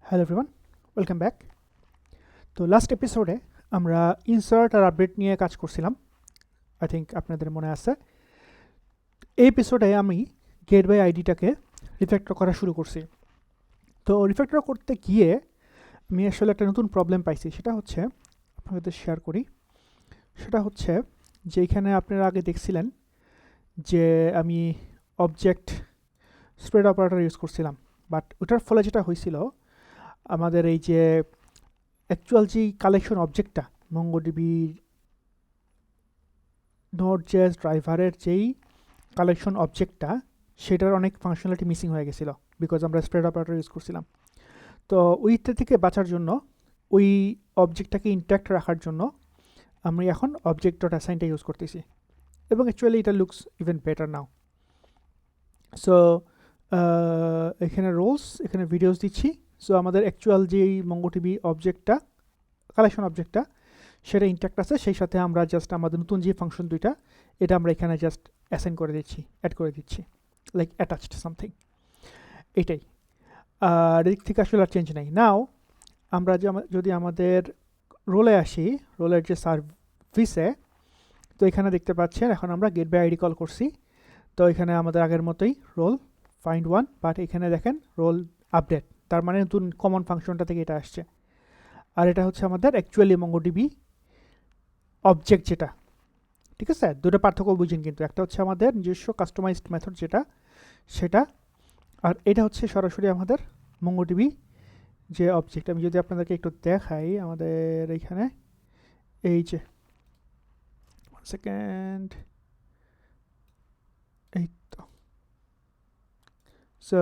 Hello everyone, welcome back. তো last এপিসোডে আমরা ইনসার্ট আর আপডেট নিয়ে কাজ করছিলাম। আই থিঙ্ক আপনাদের মনে আছে। এই এপিসোডে আমি গেট বাই আইডিটাকে রিফ্যাক্টর করা শুরু করছি। তো রিফ্যাক্টর করতে গিয়ে আমি আসলে একটা নতুন প্রবলেম পাইছি। সেটা হচ্ছে আপনাদের শেয়ার করি। সেটা হচ্ছে যে এখানে আপনারা আগে দেখছিলেন যে আমি অবজেক্ট স্প্রেড অপারেটর ইউজ করছিলাম, বাট ওটার ফলে যেটা হয়েছিল আমাদের এই যে অ্যাকচুয়াল যেই কালেকশন অবজেক্টটা মঙ্গোডিবি নোড.js ড্রাইভারের যেই কালেকশন অবজেক্টটা সেটার অনেক ফাংশনালিটি মিসিং হয়ে গেছিলো বিকজ আমরা স্প্রেড অপারেটর ইউজ করছিলাম। তো ওইটা থেকে বাঁচার জন্য ওই অবজেক্টটাকে ইনট্যাক্ট রাখার জন্য আমি এখন অবজেক্ট ডট অ্যাসাইনটা ইউজ করতেছি এবং অ্যাকচুয়ালি এটা looks even better now. So এখানে রোলস, এখানে ভিডিওস দিচ্ছি। সো আমাদের অ্যাকচুয়াল যেই মঙ্গোডিবি অবজেক্টটা কালেকশন অবজেক্টটা সেটা ইনট্যাক্ট আছে, সেই সাথে আমরা জাস্ট আমাদের নতুন যে ফাংশন দুইটা এটা আমরা এখানে জাস্ট অ্যাসাইন করে দিচ্ছি, অ্যাড করে দিচ্ছি, লাইক অ্যাটাচড সামথিং। এটাই আর এদিক থেকে আসলে আর চেঞ্জ নাই। নাও আমরা যদি আমাদের রোলে আসি, রোলের যে সার্ভিসে, তো এখানে দেখতে পাচ্ছেন এখন আমরা গেট বাই আইডি কল করছি। তো এখানে আমাদের আগের মতোই রোল ফাইন্ড ওয়ান, বাট এখানে দেখেন রোল আপডেট, তার মানে নতুন কমন ফাংশনটা থেকে এটা আসছে। আর এটা হচ্ছে আমাদের অ্যাকচুয়ালি মঙ্গোডিবি অবজেক্ট যেটা, ঠিক আছে। দুটো পার্থক্য বুঝেন কিন্তু, একটা হচ্ছে আমাদের নিজস্ব কাস্টমাইজড মেথড যেটা সেটা, আর এটা হচ্ছে সরাসরি আমাদের মঙ্গোডিবি যে অবজেক্ট। আমি যদি আপনাদেরকে একটু দেখাই আমাদের এইখানে এই যে সেকেন্ড, এই তো, সো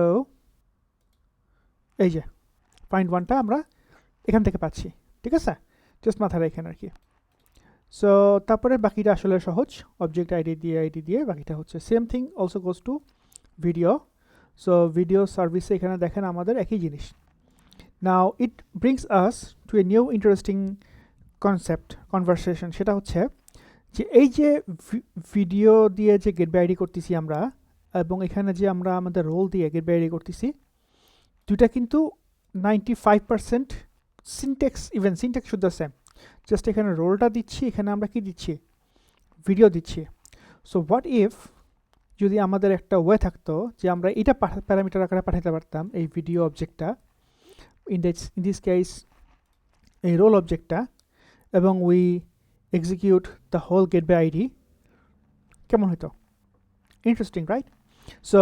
এই যে ফাইন্ড ওয়ানটা আমরা এখান থেকে পাচ্ছি, ঠিক আছে। জাস্ট মাথায় রাখেন আর কি। সো তারপরে বাকিটা আসলে সহজ, অবজেক্ট আইডি দিয়ে বাকিটা হচ্ছে same thing also goes to video. So video সার্ভিসে এখানে দেখেন আমাদের একই জিনিস। Now it brings us to a new interesting conversation. সেটা হচ্ছে যে এই যে ভিডিও দিয়ে যে গেট বাই আইডি করতেছি আমরা, এবং এখানে যে আমরা আমাদের রোল দিয়ে গেট বাই আইডি করতেছি, দুইটা কিন্তু 95% সিনটেক্স, ইভেন সিনটেক্স শুদ্ধ সেম। জাস্ট এখানে রোলটা দিচ্ছি, এখানে আমরা কি দিচ্ছি, ভিডিও দিচ্ছি। সো হোয়াট ইফ যদি আমাদের একটা ওয়ে থাকতো যে আমরা এটা প্যারামিটার আকারে পাঠাতে পারতাম এই ভিডিও অবজেক্টটা, ইন দিস কেস এই রোল অবজেক্টটা, এবং we execute the whole get by ID, কেমন হতো? Interesting, right? সো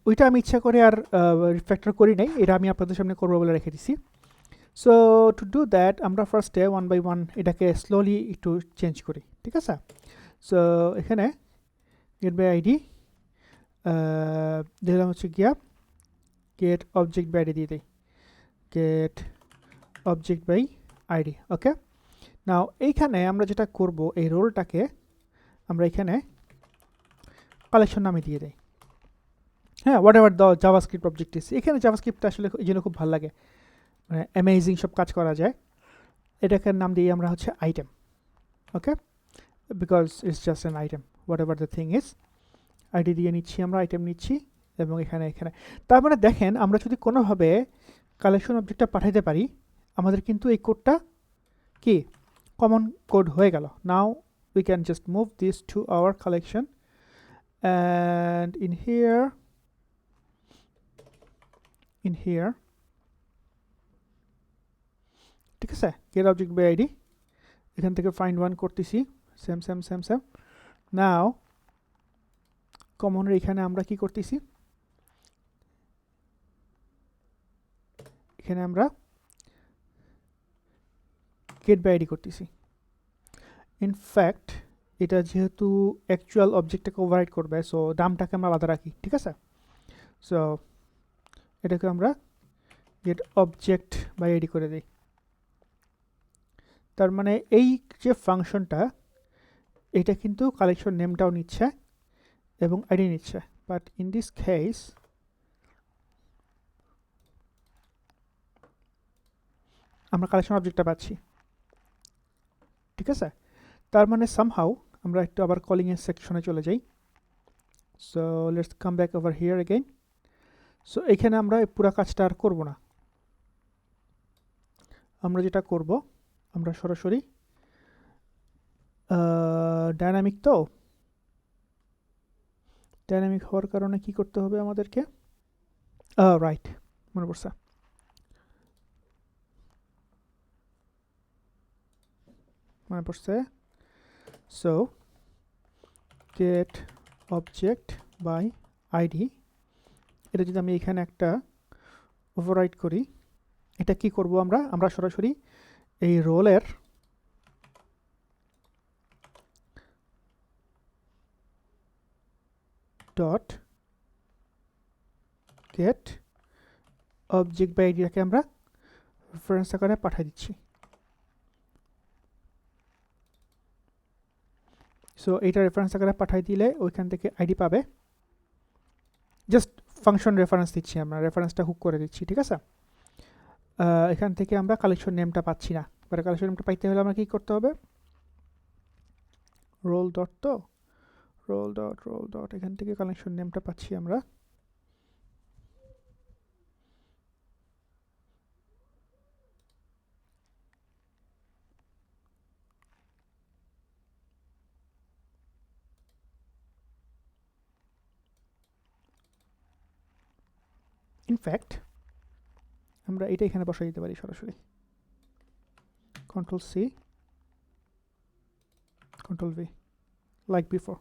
ওইটা আমি ইচ্ছা করে আর রিফ্যাক্টর করি নাই, এটা আমি আপনাদের সামনে করবো বলে রেখে দিছি। সো টু ডু দ্যাট আমরা ফার্স্টে ওয়ান বাই ওয়ান এটাকে স্লোলি একটু চেঞ্জ করি, ঠিক আছে। সো এখানে গেট বাই আইডি দিলাম হচ্ছে গিয়া গেট অবজেক্ট বাই আইডি দিয়ে দিই, গেট অবজেক্ট বাই আইডি। ওকে, নাও এইখানে আমরা যেটা করব, এই রোলটাকে আমরা এখানে কালেকশন নামে দিয়ে দিই। হ্যাঁ, whatever the JavaScript object is. এখানে জাভাস্ক্রিপ্টটা আসলে এই জন্য খুব ভালো লাগে, মানে অ্যামেজিং সব কাজ করা যায়। এটাকে নাম দিই আমরা হচ্ছে item. Okay, because it's just an item, what ever the thing is. ID দিয়ে নিচ্ছি, আমরা আইটেম নিচ্ছি, এবং এখানে তার মানে দেখেন আমরা যদি কোনোভাবে কালেকশন অবজেক্টটা পাঠাইতে পারি, আমাদের কিন্তু এই কোডটা কি কমন কোড হয়ে গেল। Now we can just move this to our collection, and in here ঠিক আছে, গেট অবজেক্ট বাই আইডি, এখান থেকে ফাইন্ড ওয়ান করতেছি, সেম। নাও কমনের এখানে আমরা কি করতেছি, এখানে আমরা গেট বাই আইডি করতেছি। ইনফ্যাক্ট এটা যেহেতু অ্যাকচুয়াল অবজেক্টটাকে ওভাররাইড করবে, সো নামটাকে আমরা আলাদা রাখি, ঠিক আছে। সো এটাকে আমরা গেট অবজেক্ট বাই আইডি করে দিই। তার মানে এই যে ফাংশনটা, এটা কিন্তু কালেকশন নেমটাও নিচ্ছে এবং আইডি নিচ্ছে, বাট ইন দিস কেস আমরা কালেকশন অবজেক্টটা পাচ্ছি, ঠিক আছে। তার মানে সামহাউ আমরা একটু আবার কলিং এর সেকশনে চলে যাই। So let's come back over here again. So এখানে আমরা পুরো কাজটা আর করব না, আমরা যেটা করব, আমরা সরাসরি ডাইনামিক, তো ডাইনামিক হওয়ার কারণে কি করতে হবে আমাদেরকে, রাইট, মনে পড়ছে, so get object by ID, এটা যদি আমি এখানে একটা ওভাররাইড করি, এটা কি করব আমরা সরাসরি এই রোলের ডট গেট অবজেক্ট বাই আইডিটাকে আমরা রেফারেন্স আকারে পাঠিয়ে দিচ্ছি। সো এইটা রেফারেন্স আকারে পাঠিয়ে দিলে ওইখান থেকে আইডি পাবে, জাস্ট ফাংশন রেফারেন্স দিচ্ছি, আমরা রেফারেন্সটা হুক করে দিচ্ছি, ঠিক আছে। এখান থেকে আমরা কালেকশন নেমটা পাচ্ছি না, এবার কালেকশন নেমটা পাইতে হলে আমরা কী করতে হবে, রোল ডট, তো রোল ডট এখান থেকে কালেকশন নেমটা পাচ্ছি আমরা, ইনফ্যাক্ট আমরা এটা এখানে বসাই দিতে পারি সরাসরি, Ctrl+C Ctrl+V লাইক বিফোর।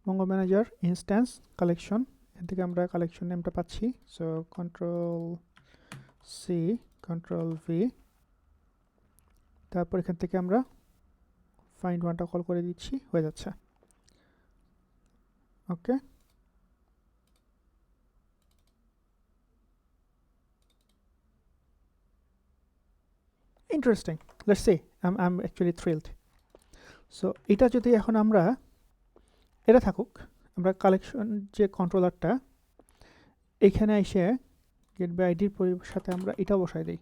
মঙ্গল ম্যানেজার ইনস্ট্যান্স কালেকশন, এখান থেকে আমরা কালেকশন নেমটা পাচ্ছি, সো Ctrl+C Ctrl+V, তারপর এখান থেকে আমরা ফাইন্ড ওয়ানটা কল করে দিচ্ছি, হয়ে যাচ্ছে। Okay, interesting, let's see, I'm actually thrilled. So এটা যদি এখন আমরা, এটা থাকুক, আমরা কালেকশন যে কন্ট্রোলারটা এখানে এসে গেট বাই আইডির সাথে আমরা এটা বসাই দিই,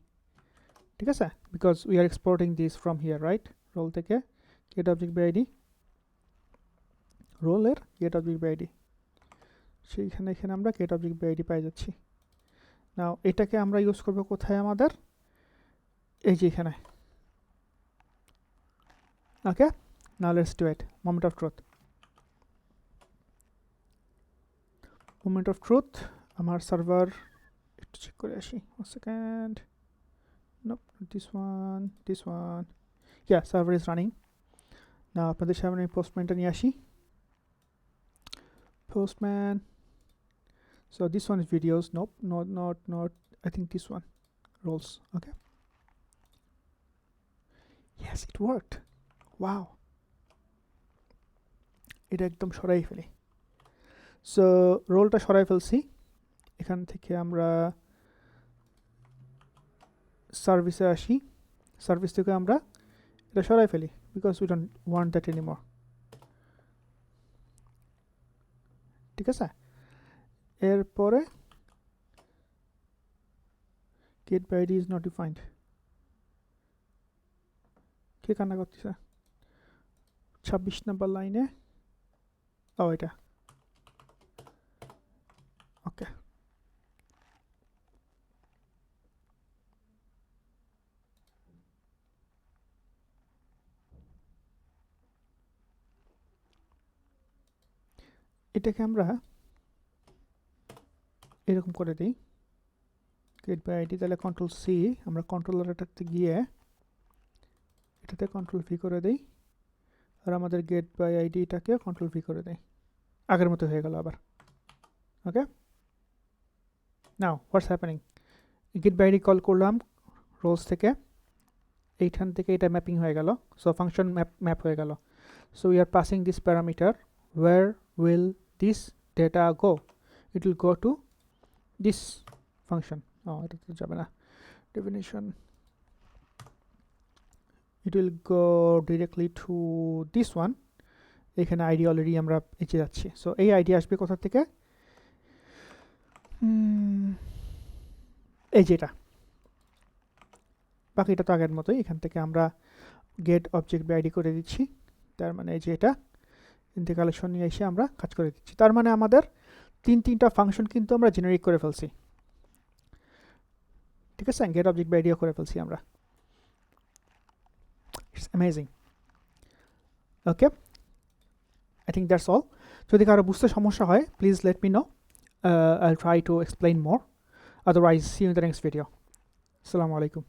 ঠিক আছে, because we are exporting this from here, right, role থেকে গেট অবজেক্ট বাই আইডি, রোলের গেট অবজেক্ট বাই আইডি, সেইখানে এখানে আমরা গেট অবজেক্ট বাই আইডি পাই যাচ্ছি। নাও এটাকে আমরা ইউজ করবো কোথায়, আমাদের এই যে এখানে। Okay, now let's do it, moment of truth. Moment of truth আমার সার্ভার একটু চেক করে আসি, 1 second, nope, this one, yeah, server is running now। আপনাদের সামনে পোস্টম্যানটা নিয়ে আসি, postman, so this one is videos, nope, not I think this one, roles, okay, yes, it worked, wow, এটা একদম সরাই ফেলি। সো রোলটা সরাই ফেলছি, এখান থেকে আমরা সার্ভিসে আসি, সার্ভিস থেকে আমরা এটা সরাই ফেলি, because we don't want that anymore, ঠিক আছে। এরপরে get by ID is not defined, কে কান্না করতেছে 26 নম্বর লাইনে, ও এটা, ওকে, এটাকে আমরা এরকম করে দিই, গেট বাই আইডি, তাহলে Ctrl+C, আমরা কন্ট্রোলারটাতে গিয়ে এটাতে Ctrl+V করে দিই, আর আমাদের গেট বাই আইডিটাকে Ctrl+V করে দিই, আগের মতো হয়ে গেল আবার। Okay, now what's happening, get by ID call করলাম রোলস থেকে, এইখান থেকে এটা ম্যাপিং হয়ে গেল, সো ফাংশন ম্যাপ হয়ে গেল। So we are passing this parameter, where will this data go, it will go to this function, এটা তো যাবে না, definition, it will go directly to this one, এখানে আইডি অলরেডি আমরা এঁচে যাচ্ছি, সো এই আইডি আসবে কোথা থেকে, এই যেটা, বাকিটা তো আগের মতোই, এখান থেকে আমরা গেট অবজেক্ট বাই আইডি করে দিচ্ছি, তার মানে এই যে এটা, কিন্তু কালেকশন নিয়ে এসে আমরা কাজ করে দিচ্ছি, তার মানে আমাদের তিনটা ফাংশন কিন্তু আমরা জেনারেট করে ফেলছি, ঠিক আছে, গেট অবজেক্ট বাই আইডিও করে ফেলছি আমরা। It's amazing. Okay, I think that's all. যদি কারো বুঝতে সমস্যা হয় please let me no, I'll try to explain more. Otherwise, see you in the next video. Assalamu alaikum.